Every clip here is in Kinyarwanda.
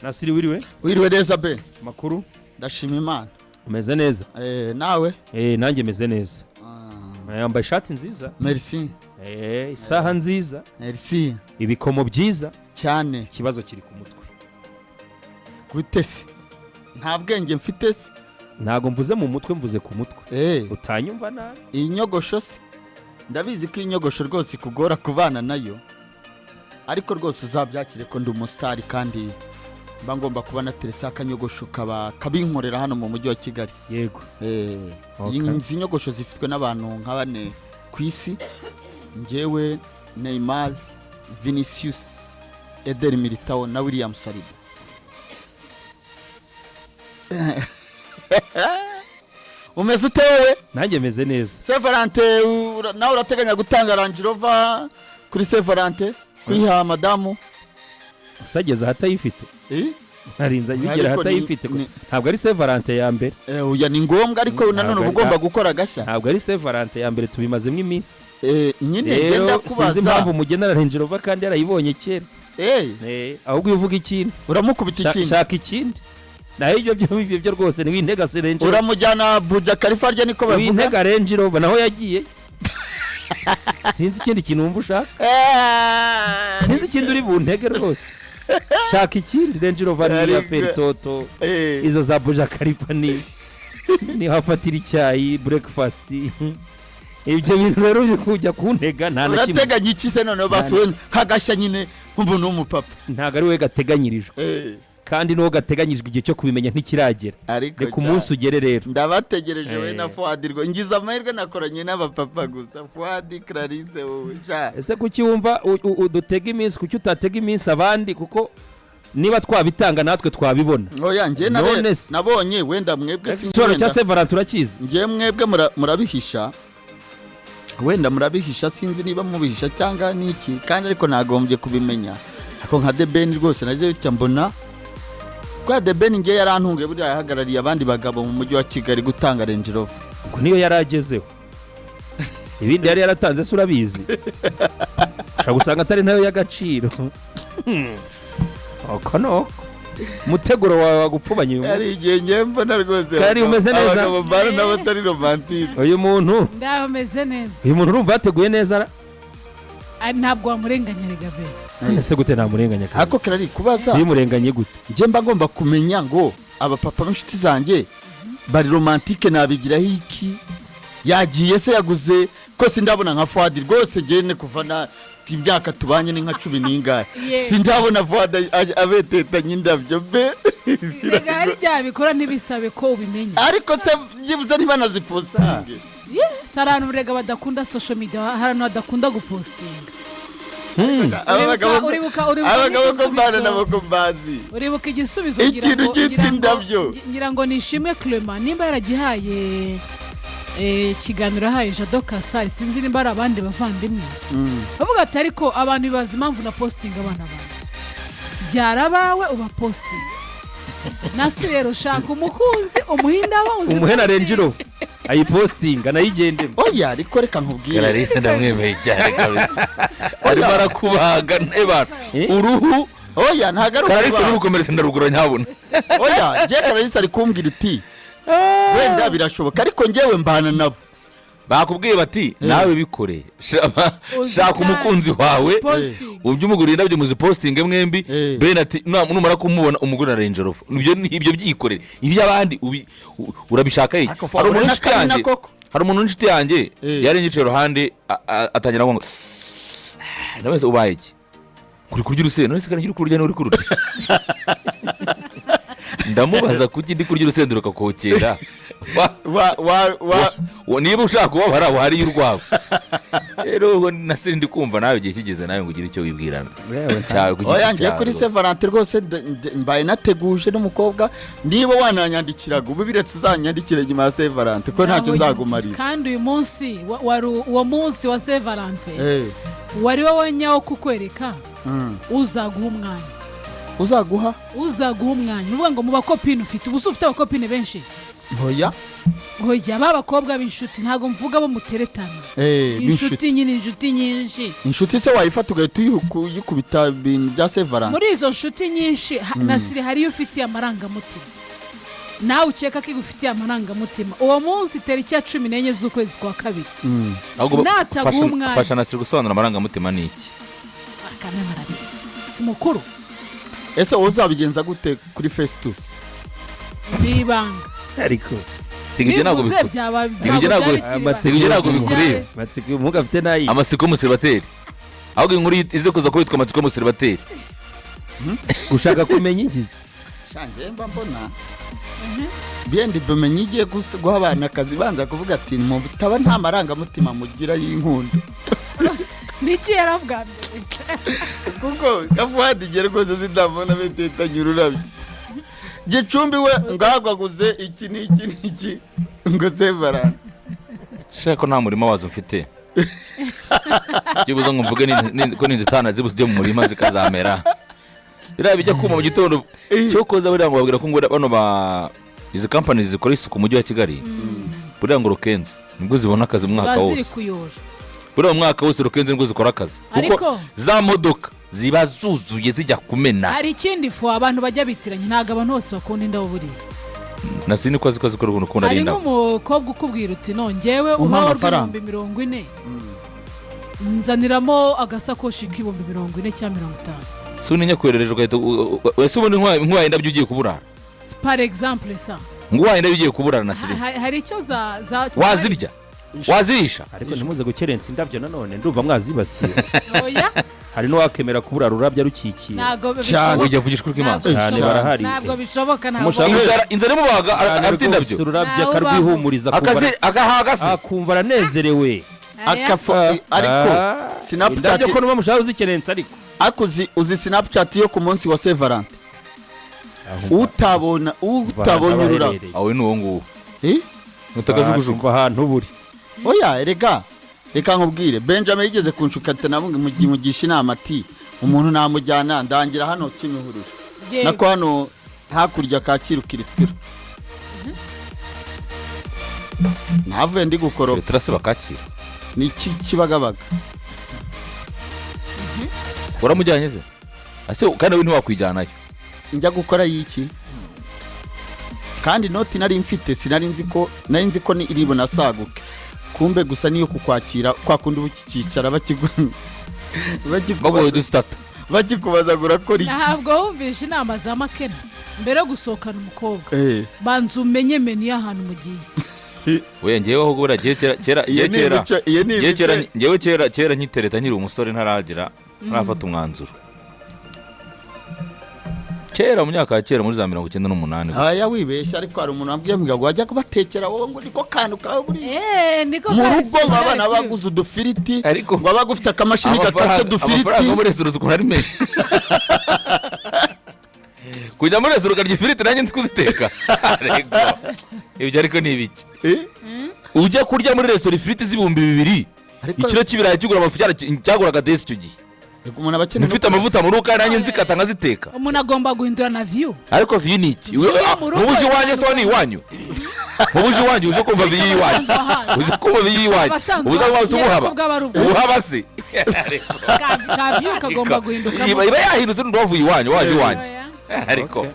Nasiri wiriwe neza be makuru ndashima Imana umeze neza nawe nanjye meze neza yambaye ishati nziza merci isaha nziza merci ibikomo byiza cyane ikibazo kiri ku mutwe gute se nta bwenge mfite se ntago mvuze mu mutwe mvuze ku mutwe utanyumva nabi inyogosho se ndabizi ko inyogosho rwose kugora kubana nayo ariko rwose uzabyakire ko ndi umusitari kandi mba ngomba kuba nateretse akanyogosho kabinkorera hano mu mujyi wa Kigali yego izi nyogosho zifitwe n'abantu nka bane ku isi njyewe Neymar Vinicius Eder Militao na William Saliba umeze utewe nanjye meze neza Saint Valentin nawe urateganya gutanga Range Rover kuri Saint Valentin kwiha madamu usageza hatayifite narinza yigira hatayifite ntabwo ari Saint Valentin ya mbere uya ni ngombwa ariko nanone ugomba gukora gashya ntabwo ari Saint Valentin ya mbere tubimazemo iminsi nyine ngenda kubaza sinzi impamvu mugenera Range Rover kandi yarayibonye kera ahubwo uvuga ikindi uramukubita ikindi shaka ikindi naho ibyo rwose ni wintega Range Rover uramujyana Buja Khalifa rye niko bavuga wintega Range Rover naho yagiye sinzi ikindi kintu wumva ushaka sinzi ikindi uri buntege rwose shaka ikindi Range Rover ni ya Fertoto izo za Buja Khalifa ni hafatira icyayi breakfast ibyo bintu rero uri kujya kuntega nta na kimwe urateganya iki se none basuwe nkagashya nyine nk'umuntu w'umupapa ntago ari we gateganyirijwe kandi n'uwo gateganyijwe igihe cyo kubimenya ntikiragera reka umunsi ugere rero ndabategereje we na Fuadi rwo ngize amahirwe nakoranye n'abapapa gusa Fuadi Clarisse wowe ese kuki wumva udutega iminsi kuki utatega iminsi abandi kuko niba twabitanga natwe twabibona oya njye nabonye wenda mwebwe sinzoro cya Saint Valentin turakizi njye mwebwe murabihisha wenda murabihisha sinzi niba mubihisha cyangwa niki kandi ariko nagombye kubimenya ako nka The Ben rwose naze cyo mbona kwa The Ben ngiye yarantunge buri yahagarariye abandi bagabo mu mujyi wa Kigali gutanga Range Rover ubwo niyo yaragezeho ibindi yari yaratanze se urabizi ushaka gusanga atari nayo y'agaciro okono muteguro wawe wagupfubanye yari igihe ngiye mbona rwose kandi umeze neza abagabo bana n'abatari romantique uyu muntu ndameze neza uyu muntu urumva yateguye neza ntabwo wamurenganya Gabe ese gute namurenganya kandi ako kirari kubaza si murenganye gute ngiye mba ngomba kumenya ngo abapapa b'inshuti zanjye bari romantique nabigiraho iki yagiye se yaguze ko sindabona nka Fuadi rwose gene kuva na imyaka tubanye ni nka 10 n'ingahe sindabona Fuadi abetetanye indabyo be rega ari byabikora nibisabe ko ubimenya ariko se byibuze ntibanazifuza sarana urega badakunda social media harano badakunda gupostinga abagabo ko mbana nabo mbazi uribuka igisubizo ngira ngo nishimwe Clement nimba yaragihaye kiganiro haye Jado Castar sinzi nimba ari abandi bavandimwe bavuga ati ariko abantu bibaza impamvu na posting abana bandi byarabawe uba posting nasi rero shaka umukunzi umuhinda wa umuhena Range Rover ayi posting anayigendemo oya ariko reka nkubwire Clarisse ndamwemeye cyane kabisa ari barakubaga nebana uruhu oya ntagaruka Clarisse n'urukomeretse ndarugura nyabona oya je Clarisse ari kumbwira uti wenda birashoboka ariko ngewe mbana nabo bakubwiye bati nawe bikore shaka umukunzi wawe ubyo umugurira indabyo muzi posting mwembi Ben ati numara kumubona umugurira Range Rover ibyo byikorere ibyo abandi urabishaka iki hari umuntu w'inshuti yanjye yari ngice ruhande atangira ngo ndabese ubaye iki kuri kurya urusenda none se kandi kurya n'uri kururya ndamubaza kuki ndi kurya urusenda rukakokera niba ushaka kubabara wahariye urwawe rero nasiri ndi kumva nawe igihe kigeze nawe ngo ugire icyo wibwirana oya ngiye kuri Saint Valentin rwose mbaye nateguje n'umukobwa niba wananyandikiraga ubu biretse uzanyandikire nyuma ya Saint Valentin ko ntacyo nzagumarira kandi uyu munsi uwo munsi wa Saint Valentin wari wowe nyawo kukwereka uzaguha umwanya uzaguha umwanya uvuga ngo mu bakopine ufite ubuso ufite abakopine benshi oya oya b'abakobwa b'inshuti ntabwo mvuga bo muteretana inshuti nyine inshuti nyinshi inshuti se wayifata ugahita uyikubita ibintu bya sevarante muri izo nshuti nyinshi nasiri hariyo ufitiye amarangamutima nawe ukeka ko igufitiye amarangamutima uwo munsi tariki ya 14 z'ukwezi kwa kabiri nataguha umwanya fasha nasiri gusobanura amarangamutima ni iki akame marabizi si mukuru ese uzabigenza gute kuri Festus bibanga ariko ibyo ntabwo bikureba amatsiko y'umuga afite nayi amasiko y'umusiribateri ahubwo inkuru ize kuza ko yitwa amatsiko y'umusiribateri ushaka kumenya ingizi shange mba mbona byendi bumenye igiye guha abana akazi banza kuvuga ati mu butaba nta marangamutima mugira y'inkundo niki yarabwamye kuko yafuhadigera rwose zidabona betetanye ururabyo Gicumbi we ngagwaguze iki n'iki ngo sevarante shaka ko nta murima wazo mfite kibuza ngo mvuge ko n'inzitana zibusije mu murima zikazamera biriya bijya kuma mu gitondo cyo koza buriya ngo babwira ko ngo bano ba izi company zikora isuku mu mujyi wa Kigali buriya ngo Rukenze nibwo zibona akazi umwaka wose buriya umwaka wose Rukenze nibwo zikora akazi kuko za modoka ziba zuzuye zijya kumena hari ikindi fu abantu bajya bitiranye ntago abantu bose bakunda indabo buriya nasini ko zikora ukuntu ukunda ari indabo hari n'umukobwa ukubwira uti nongewe ubaho rw'ibihumbi 40 nzaniramo agasakoshi k'ibihumbi 40 cyangwa 50 suninya kwerereje ugahita wese ubundi nkwaye indabyo ugiye kuburara par exemple ça ngo waye indabyo ugiye kuburara nasiri hari icyo za wazirya wazirisha ariko ntimuze gukerensa indabyo nanone ndumva mwazibasiye oya hari no wakemera kubura rurabya rukikiye cyane ujya vugishwa kw'Imana cyane barahari ntabwo bishoboka inzara mubaga afite indabyo rurabya karwihumuriza akumva aranezerewe ariko Snapchat indabyo ko nuba mushaka uzikerensa ariko uzi Snapchat yo ku munsi wa sevarante utabona ururabyo awe nuwo nguwo utagajugujuga ahantu buri oya reka nkubwire Benjamin yigeze kunshukata nabunge mugisha inama ati umuntu namujyana ndangira hano Kimihurura nako hano hakurya Kacyiru Kiritiro navuye ndi gukoropa turasaba Kacyiru ni Kibagabaga uramujyanye se ase kandi we ntiwakwijyanayo njya gukora yiki kandi noti nari mfite sinari nzi ko ni iribona saguke kumbe gusa niyo kukwakira kwa kundi ukicara bakikubazagura ko ntabwo wumvishe inama za Makena mbere yo gusohokana umukobwa banza umenye menu y'ahantu mugiye we ngewe aho gura kera nkitereta nkiri umusore ntaragira ntarafata umwanzuro kera mu myaka ya kera muri za 98 aya wibeshya ariko hari umuntu wambwiye ngo wajya kubatekera wowe ngo niko kantu kawe buri niko mu rugo abana baguze udufiriti ngo abagufite akamashini gatatu dufiriti amafaranga muri resitora zikora ari menshi kujya muri resitora ukarya ifiriti nanjye nzi kuziteka ibyo ariko ni ibiki ujya kurya muri resitora ifiriti z'ibihumbi 2 ikiro cy'ibirayi kigura amafaranga cyaguraga desi icyo gihe umuntu abakeneye mfite amavuta mu ruka nanjye nzikata nkaziteka umuntu agomba guhindura na view ariko view ni iki mubuje wanjye so ni iwanyu mubuje wanjye uje kumva view iwanyu uze kumva view iwanyu ubuza wazo uhaba se ka view kagomba guhinduka iba yahindutse n'uwavuye iwanyu waje iwanyu ariko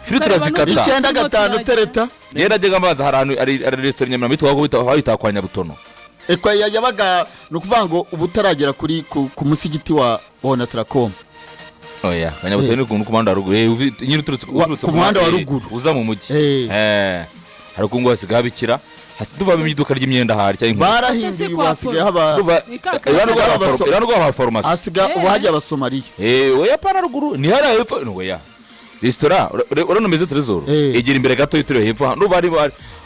filtre zikata 95 tereta yera jega amaza haranu ari restaurant Nyamirambo twahita kwa Nyabutono ekwa yabaga nukuvanga ngo ubutaragera kuri ku musigiti wa Onatracom oya Kanyabutono ni kuntu kumanda ruguru nyiri uturutse ku muhanda wa ruguru uza mu mujyi hari kungu hasigaye bikira duva mu iduka ry'imyenda hari cyangwa barahinduye basigaye haba irano rwa farumasi asiga ubahajya abasomaliya oya pana ruguru ni hari hepfo oya restaurant urano meze trezor egera imbere gato yitire hepfo n'uva ari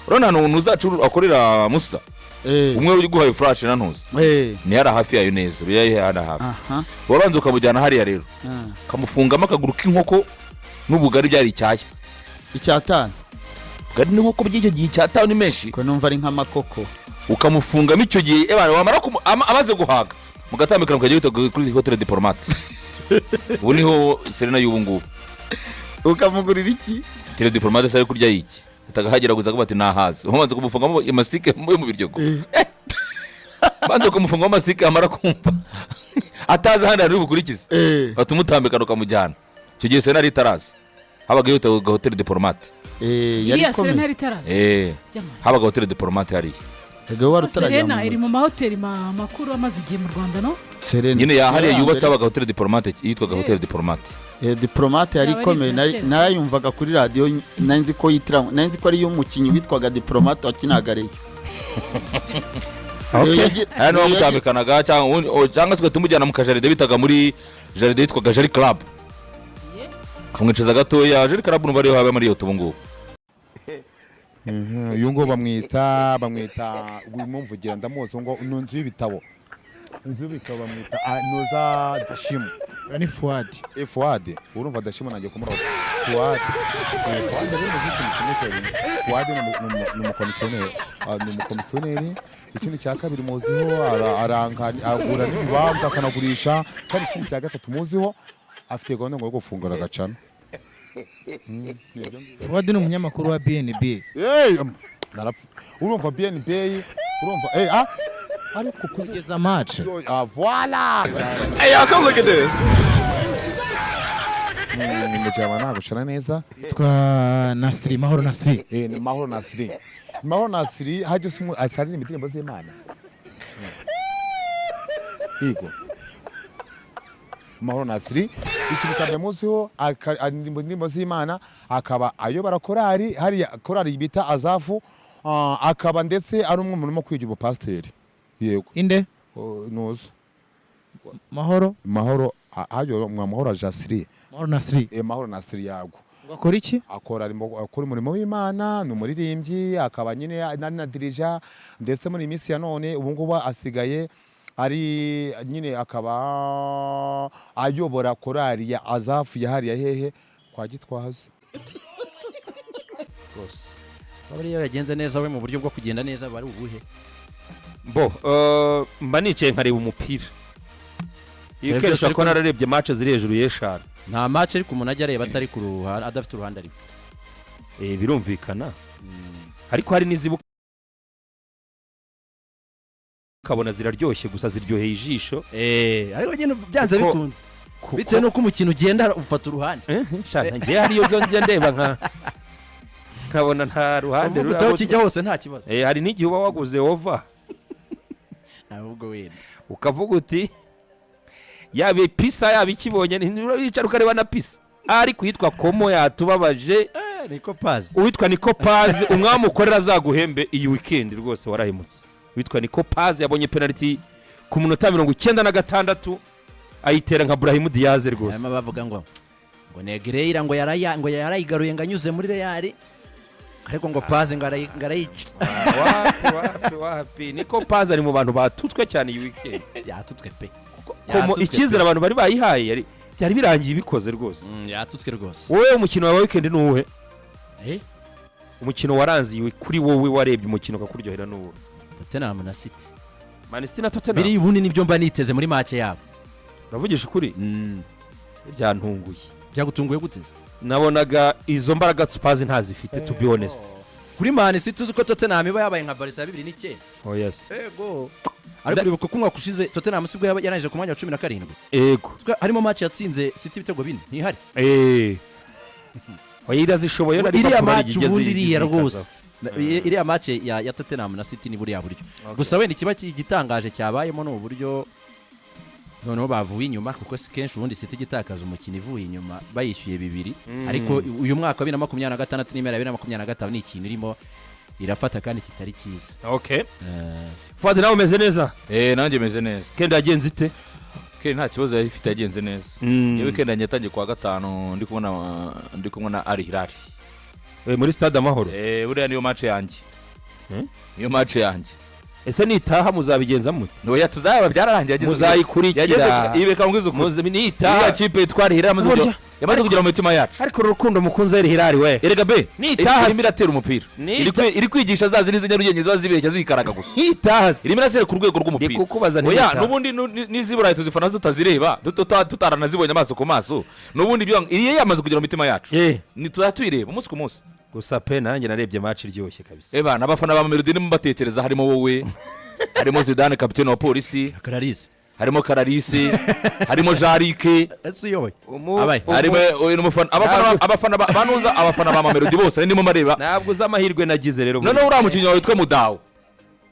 urano hano uzacu akorera Musa umwe uri guhaye flash na ntuzi ni hari hafi yayo neza byaye hari hafi waranze ukabujyana hari ya rero kamufungama akaguru k'inkoko n'ubugari byari icyaya icyatanu gari n'inkoko by'icyo gihe icyatanu ni menshi ko numva ari nk'amakoko ukamufungama icyo gihe wamara amaze guhaga mugatambikana mukajya kuri hotel diplomate ubu niho Serena y'ubu ngubu ukamugurira iki hotel diplomate sai kurya yiki yahitaga hageraguza ko bati nahaze umaze kumufungamo amasitike yo mu biryogo banze kumufungamo amasitike amara kumva atazi handi ari bukurikize batumutambikana ukamujyana icyo gihe Serena itaraza habaga yitaga Hotel Diplomate iriya Serena itaraza habaga Hotel Diplomate hariya Serena iri mu mahoteli makuru amaze igihe mu Rwanda no nyine yahariya yubatse habaga Hotel Diplomate yitwaga Hotel Diplomate Diplomate yari ikomeye narayumvaga kuri radio nanzi ko yitiramo nanzi ko ari umukinnyi witwaga Diplomate wakinaga rero hano bamutambikanaga cyangwa se tumujyana mu kajaride bitaga muri jaride yitwaga Jari Club kamwicaza gatoya Jari Club numva ariyo habe muri yo tubungu uyu ngo bamwita umumvugira ndamuzi ngo inzu y'ibitabo bamwita noza Dashimu ni Fuad urumva Dashimu nanjye kumura Fuad ni umukomisiyoneri ikindi cya kabiri muziho agura n'ibibanza akanagurisha kandi ikindi cya gatatu muziho afite gahunda ngo gufungura agacana Fuad ni umunyamakuru wa BNB urumva BNB urumva ariko kugeza match voilà hey y'all come look at this mujyama nagushana neza twa Nasri Mahoro Nasri ni Mahoro Nasri haje sumu asari imitimbo z'Imana yego Mahoro Nasri ikintu cyane muziho indirimbo z'Imana akaba ayobora korali hari korali bita Azafu akaba ndetse ari umwe mu kwiga ubupasiteri yego inde nuzo Mahoro hayo Mahoro Jasri Mahoro Nasri yago akora iki akora umurimo w'Imana ni umuririmbyi akaba nyine na dirija ndetse muri minsi ya none ubu ngubu asigaye ari nyine akaba ayobora korali ya Azafu yahariya hehe kwa Gitwaza rwose bariya yagenze neza we mu buryo bwo kugenda neza bari ubuhe mba nicaye nkareba umupira iyo kenshi ko nararebye match ziri hejuru y'eshanu nta match ariko umuntu ajya areba atari ku ruhande adafite uruhande ariko birumvikana ariko hari n'izibuka ukabona ziraryoshye gusa ziryoheye ijisho ariko nyine byanze bikunze bitewe n'uko umukino ugenda ufata uruhande ngiye hariyo ngiye ndeba nkabona nta ruhande ruraho kijya hose nta kibazo hari n'igihe uba waguze ova ahubwo wenda ukavuga uti yaba pisa yaba ikibonye wicara ukareba na pisa ariko yitwa komo yatubabaje niko pazi uwitwa Niko Pazi umwami ukorera azaguhembe iyi weekend rwose warahemutse witwa Niko Pazi yabonye penalty ku munota 96 ayitera nka Brahim Diaz rwose hanyuma bavuga ngo Negreira ngo yarayigaruye nganyuze muri Real ariko ngo Pazi ngarayica wapi Niko Pazi ari mu bantu batutswe cyane iyi weekend yatutswe pe komo ikizera abantu bari bayihaye byari birangiye bikoze rwose yatutswe rwose wowe umukino wa weekend nuwe umukino waranziwe kuri wowe warebye umukino kakuryohera n'uwo Tottenham na City Man City na Tottenham biri ubuni nibyo mba niteze muri match yabo uravugisha ukuri byantunguye byagutunguye guteze nabonaga izo mbaraga Spurs ntazifite to be honest kuri Man City uko Tottenham iba yabaye nka Barca 2009 oh yes ego ariko uribuka ko umwaka ushize Tottenham sibwo yarangije ku mwanya wa 17 ego harimo match yatsinze City ibitego 4 ntihari oyira zishoboye na iriya match ubundi iriya rwose iriya match ya Tottenham na City ni buriya buryo gusa wenda ikiba gitangaje cyabayemo no buryo noneho bavuye inyuma kuko kenshi ubundi City gitakaza umukino ivuye inyuma bayishyuye 2 ariko uyu mwaka wa 2026 n'imera 2025 ni ikintu irimo irafata kandi kitari cyiza okay Fuad nawe umeze neza nanjye meze neza kenda yagenze ite nta kibazo yifite yagenze neza iyo weekend yatangiye kwa gatanu ndi kumwe na Al Hilal muri stade Amahoro buriya niyo match yanjye ese nitaha muzabigenza mute noya tuzaba byararangiye muzayikurikira ibeka ngwizo nitaha kipe twari yamaze kugira mu mitima yacu ariko urukundo mukunze Al Hilal we erega be nitaha irimo iratera umupira iri kwigisha zazi n'izinyarugenge ziba zibeshya zikaraga gusa nitaha irimo irasera ku rwego rw'umupira kukubaza oya nubundi n'iziburaye tuzifana tutazireba tutaranazibonye amaso ku maso nubundi iriye yamaze kugira mu mitima yacu ni tuyireba umunsi ku munsi gusa pe nanjye narebye match iryoshye kabisa n'abafana ba Mamelodi ni mubatekereza harimo wowe harimo Zidane kapiteni wa polisi Clarisse harimo Clarisse harimo Jarike ese yowe harimo abafana banuza abafana ba Mamelodi bose ndimo mareba ntabwo uzamahirwe nagize rero none uriya mukinnyi wawe witwa Mudawu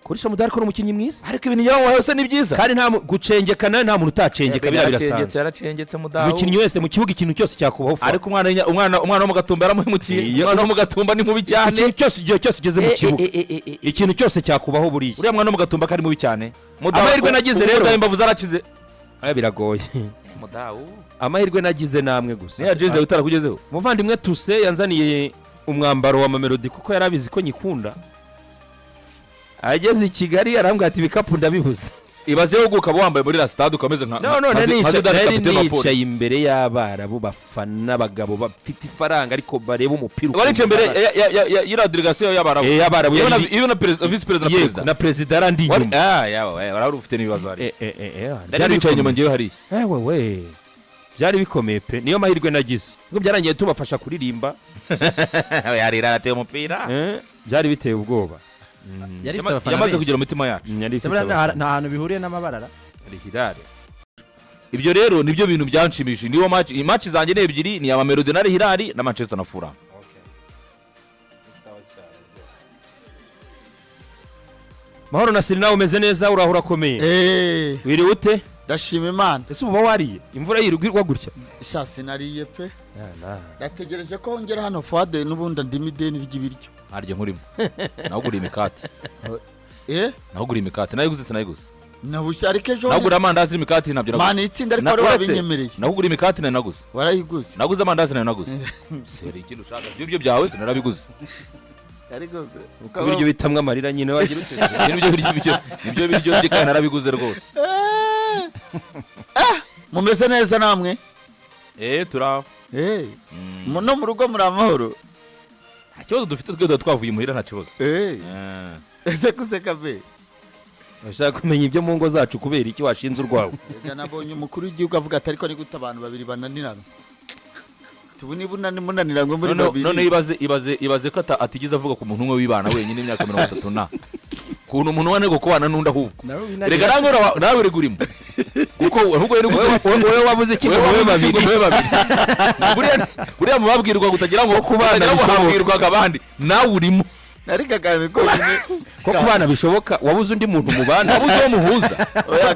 kurisha Mudawu ko umukinnyi mwiza ariko ibintu yawe yose ni byiza kandi nta gucengekana nta muntu utacengeka birasanzwe yaracengetse Mudawu umukinnyi wese mu kibuga ikintu cyose cyakubaho ariko umwana wo mu Gatumba yaramuhemukiye umwana wo mu Gatumba ni mubi cyane ikintu cyose igihe cyose ugeze mu kibuga ikintu cyose cyakubaho buriya uriya mwana wo mu Gatumba kari mubi cyane amahirwe nagize rero imbavu zarakize biragoye Mudawu amahirwe nagize namwe gusa niya jeze utarakugezeho umuvandimwe Tuse yanzaniye umwambaro wa Mamelodi kuko yarabizi ko nyikunda ageze i Kigali arambwira ati ibikapu ndabibuze ibaze yo ukaba wambaye muri la stade ukameze nka nicaye imbere y'abarabu bafana abagabo bafite ifaranga ariko bareba umupira baricaye imbere y'ira delegation y'abarabu iyo na vice president na president arandi inyuma wari ufite n'ibibazo hari ndari bicaye inyuma ngiye hari we byari bikomeye pe niyo mahirwe nagize ubwo byarangiye tubafasha kuririmba yarira ateye umupira byari biteye ubwoba yamaze kugira umutima yacu nta hantu bihuriye n'amabarara Hilal ibyo rero nibyo bintu byanshimishije niyo match zanjye ni ebyiri ni ya Mamelodi na Hilal na Manchester na Fulham Mahoro Nasiri nawe umeze neza urahura komeye wiriwe ute ndashima Imana ese uba wariye imvura yirugirwa gutya shasi nariye pe ndategereje ko ngera hano Fuade n'ubundi ndimi deni ry'ibiryo arye nkurimo nagura imikati nagura imikati nayiguze sinayiguze nabusharike ejo nagura amandazi n'imikati nabyo naguze mani itsinda ariko warabinyemereye nagura imikati naguze warayiguze naguze amandazi naguze seri ikintu ushaka ibyo byawe narabiguze ariko ibiryo bitamwe amarira nyine wagira ute ibyo biryo ndika narabiguze rwose mumeze neza namwe turaho no mu rugo muri amahoro nta kibazo dufite twe twavuye imuhira nta kibazo ese kuseka be ushaka kumenya ibyo mu ngo zacu kubera iki washinze urwawe nabonye umukuru w'igihugu avuga ati ariko ni gute abantu babiri bananirana tubuni munaniranywe muri babiri none ibaze ko atigeze avuga ku muntu umwe wibana wenyine imyaka 30 na kuntu umuntu wanego kubana n'undi ahubwo rega nawe uri gurimo kuko ahubwo wowe wabuze iki wowe babiri buriya mubabwirwa gutagira ngo kubana bishoboka abandi nawe urimo ariko kandi ko kubana bishoboka wabuze undi muntu mubana wabuze uwo muhuza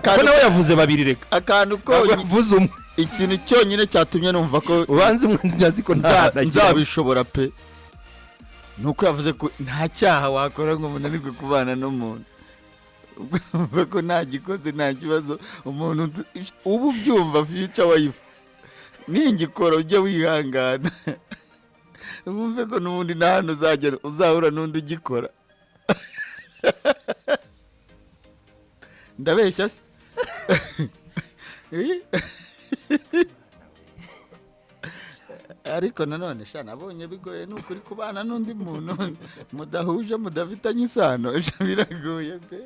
ko nawe yavuze babiri reka akantu ko yavuze umwe ikintu cyonyine cyatumye numva ko ubanze umwe ndazi ko nzabishobora pe nuko yavuze ko nta cyaha wakora ngo munanirwe kubana n'umuntu ubwo ko nta gikoze nta kibazo umuntu ubu byumva future wife ningikora ujye wihangana bumve ko n'ubundi nta hantu uzahura n'undi ugikora ndabeshya se ariko nanone sha nabonye bigoye n'ukuri kubana n'undi muntu mudahuje mudafitanye isano biragoye pe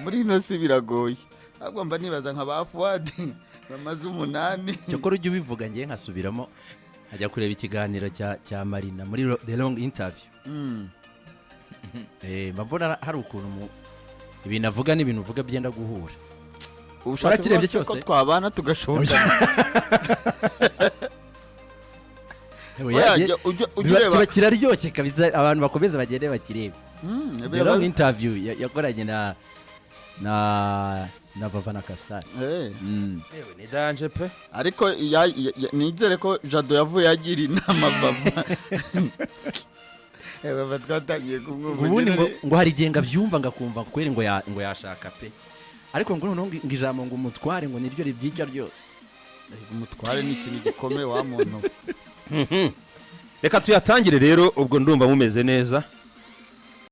muri ino si biragoye ahubwo mba nibaza nka ba Fuadi bamaze 8 cyokora ujye ubivuga ngiye nkasubiramo ajya kureba ikiganiro cya Marina muri the long interview mbona hari ukuntu ibintu avuga n'ibintu uvuga byenda guhura ushaka ko twabana tugashoboka kiba kiraryoshye kabisa abantu bakomeza bagende bakirebe the long interview yakoranye na Vava na Castar ni danje pe ariko nizere ko Jado yavuye agira inama Vava Vava twatangiye kumwumva ubundi ngo hari genga byumva ngakumva kweri ngo yashaka pe ariko ngo noneho ngo ijambo ngo umutware ngo niryo ribyijya ryose umutware ni ikintu gikomeye wa muntu reka tuyatangire rero ubwo ndumva mumeze neza